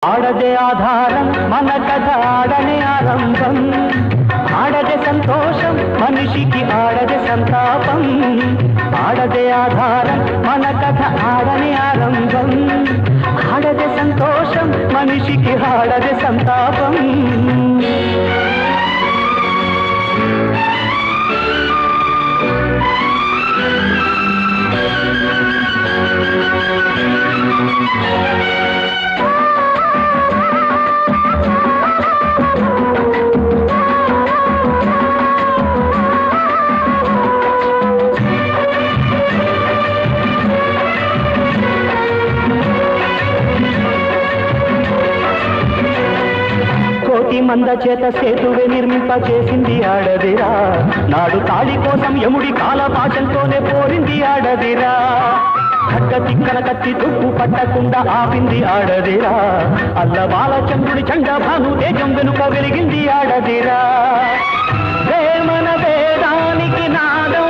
ఆడదే ఆధారం మన కథ ఆడనే ఆరంభం ఆడదే సంతోషం మనిషికి ఆడదే సంతాపం ఆడదే ఆధారం మన కథ ఆడనే ఆరంభం ఆడదే సంతోషం మనిషికి ఆడదే సంతాపం మంద చేత సేతువే నిర్మింప చేసింది ఆడదిరా నాడు తాళి కోసం యముడి కాలపాశంతోనే పోరింది ఆడదిరా ఖడ్గ తిక్కన కత్తి తుప్పు పట్టకుండా ఆపింది ఆడదిరా అల్లవాల చంద్రుడి చండ భాను తేజం వెనుక వెలిగింది ఆడదిరా వేమన వేదానికి నాదం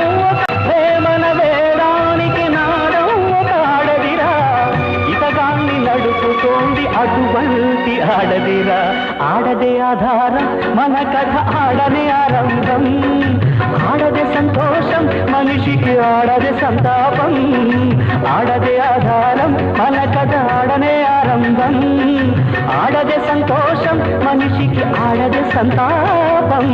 వేమన వేదానికి నాదం ఒక ఆడదిరా ఇతగాన్ని నడుపుతోంది అటువంటి ఆడదిరా ఆడదే ఆధారం మన కథ ఆడనే ఆరంభం ఆడదే సంతోషం మనిషికి ఆడదే సంతాపం ఆడదే ఆధారం మన కథ ఆడనే ఆరంభం ఆడదే సంతోషం మనిషికి ఆడదే సంతాపం